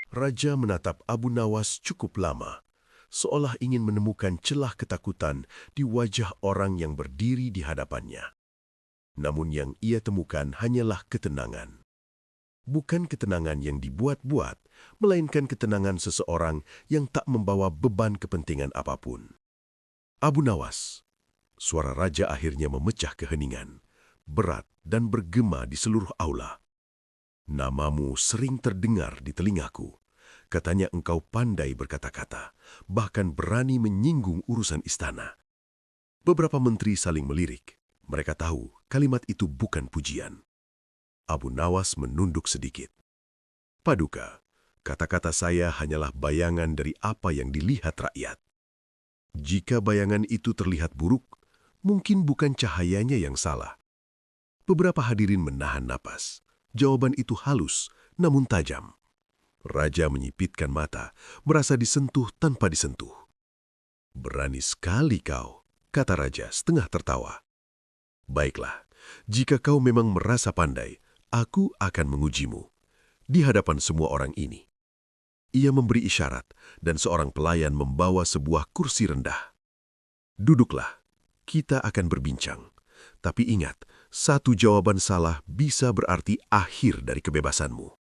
Raja menatap Abu Nawas cukup lama, seolah ingin menemukan celah ketakutan di wajah orang yang berdiri di hadapannya. Namun yang ia temukan hanyalah ketenangan. Bukan ketenangan yang dibuat-buat, melainkan ketenangan seseorang yang tak membawa beban kepentingan apapun. Abu Nawas, suara raja akhirnya memecah keheningan, berat dan bergema di seluruh aula. Namamu sering terdengar di telingaku. Katanya engkau pandai berkata-kata, bahkan berani menyinggung urusan istana. Beberapa menteri saling melirik. Mereka tahu kalimat itu bukan pujian. Abu Nawas menunduk sedikit. Paduka, kata-kata saya hanyalah bayangan dari apa yang dilihat rakyat. Jika bayangan itu terlihat buruk, mungkin bukan cahayanya yang salah. Beberapa hadirin menahan napas. Jawaban itu halus, namun tajam. Raja menyipitkan mata, merasa disentuh tanpa disentuh. Berani sekali kau, kata raja setengah tertawa. Baiklah, jika kau memang merasa pandai, aku akan mengujimu. Di hadapan semua orang ini. Ia memberi isyarat, dan seorang pelayan membawa sebuah kursi rendah. Duduklah, kita akan berbincang. Tapi ingat, satu jawaban salah bisa berarti akhir dari kebebasanmu.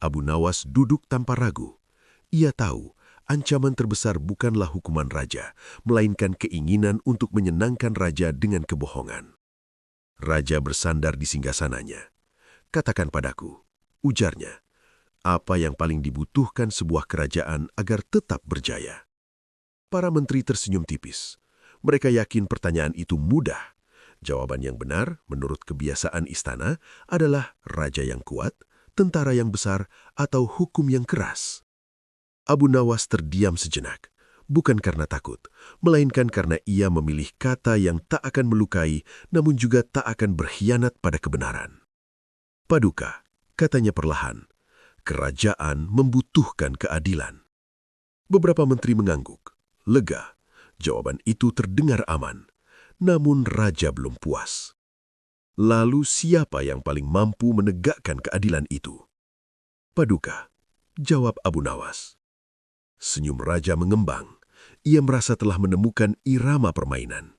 Abu Nawas duduk tanpa ragu. Ia tahu, ancaman terbesar bukanlah hukuman raja, melainkan keinginan untuk menyenangkan raja dengan kebohongan. Raja bersandar di singgasananya. Katakan padaku, ujarnya, apa yang paling dibutuhkan sebuah kerajaan agar tetap berjaya? Para menteri tersenyum tipis. Mereka yakin pertanyaan itu mudah. Jawaban yang benar, menurut kebiasaan istana, adalah raja yang kuat, tentara yang besar, atau hukum yang keras. Abu Nawas terdiam sejenak, bukan karena takut, melainkan karena ia memilih kata yang tak akan melukai, namun juga tak akan berkhianat pada kebenaran. Paduka, katanya perlahan, kerajaan membutuhkan keadilan. Beberapa menteri mengangguk, lega. Jawaban itu terdengar aman, namun raja belum puas. Lalu siapa yang paling mampu menegakkan keadilan itu? Paduka, jawab Abu Nawas. Senyum raja mengembang. Ia merasa telah menemukan irama permainan.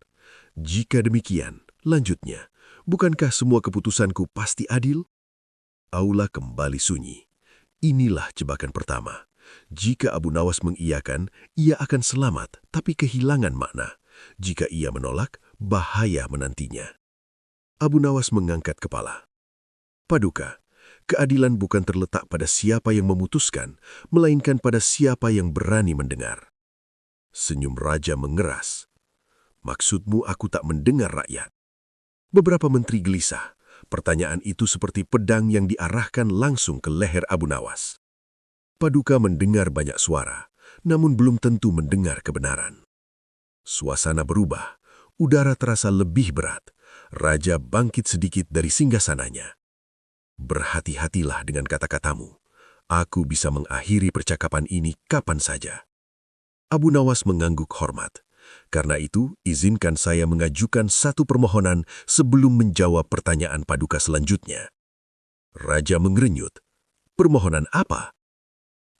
Jika demikian, lanjutnya, bukankah semua keputusanku pasti adil? Aula kembali sunyi. Inilah jebakan pertama. Jika Abu Nawas mengiyakan, ia akan selamat, tapi kehilangan makna. Jika ia menolak, bahaya menantinya. Abu Nawas mengangkat kepala. Paduka, keadilan bukan terletak pada siapa yang memutuskan, melainkan pada siapa yang berani mendengar. Senyum raja mengeras. Maksudmu aku tak mendengar rakyat? Beberapa menteri gelisah. Pertanyaan itu seperti pedang yang diarahkan langsung ke leher Abu Nawas. Paduka mendengar banyak suara, namun belum tentu mendengar kebenaran. Suasana berubah, udara terasa lebih berat. Raja bangkit sedikit dari singgasananya. Berhati-hatilah dengan kata-katamu. Aku bisa mengakhiri percakapan ini kapan saja. Abu Nawas mengangguk hormat. Karena itu, izinkan saya mengajukan satu permohonan sebelum menjawab pertanyaan paduka selanjutnya. Raja mengerenyut. Permohonan apa?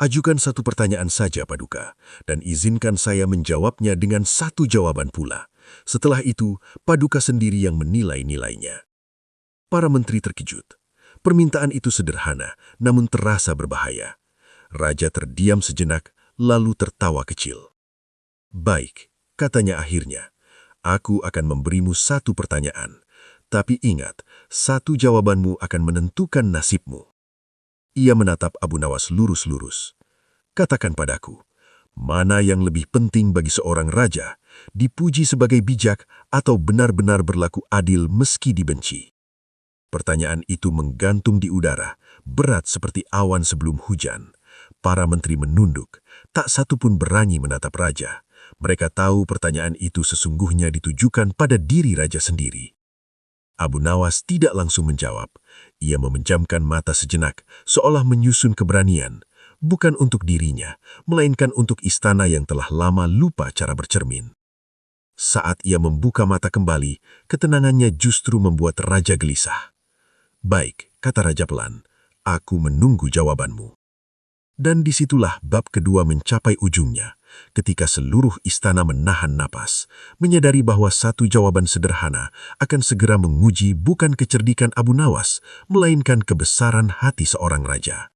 Ajukan satu pertanyaan saja, paduka, dan izinkan saya menjawabnya dengan satu jawaban pula. Setelah itu, paduka sendiri yang menilai-nilainya. Para menteri terkejut. Permintaan itu sederhana, namun terasa berbahaya. Raja terdiam sejenak, lalu tertawa kecil. Baik, katanya akhirnya, aku akan memberimu satu pertanyaan. Tapi ingat, satu jawabanmu akan menentukan nasibmu. Ia menatap Abu Nawas lurus-lurus. Katakan padaku, mana yang lebih penting bagi seorang raja, dipuji sebagai bijak atau benar-benar berlaku adil meski dibenci? Pertanyaan itu menggantung di udara, berat seperti awan sebelum hujan. Para menteri menunduk, tak satu pun berani menatap raja. Mereka tahu pertanyaan itu sesungguhnya ditujukan pada diri raja sendiri. Abu Nawas tidak langsung menjawab. Ia memejamkan mata sejenak, seolah menyusun keberanian, bukan untuk dirinya, melainkan untuk istana yang telah lama lupa cara bercermin. Saat ia membuka mata kembali, ketenangannya justru membuat raja gelisah. Baik, kata raja pelan, aku menunggu jawabanmu. Dan disitulah bab kedua mencapai ujungnya, ketika seluruh istana menahan napas, menyadari bahwa satu jawaban sederhana akan segera menguji bukan kecerdikan Abu Nawas, melainkan kebesaran hati seorang raja.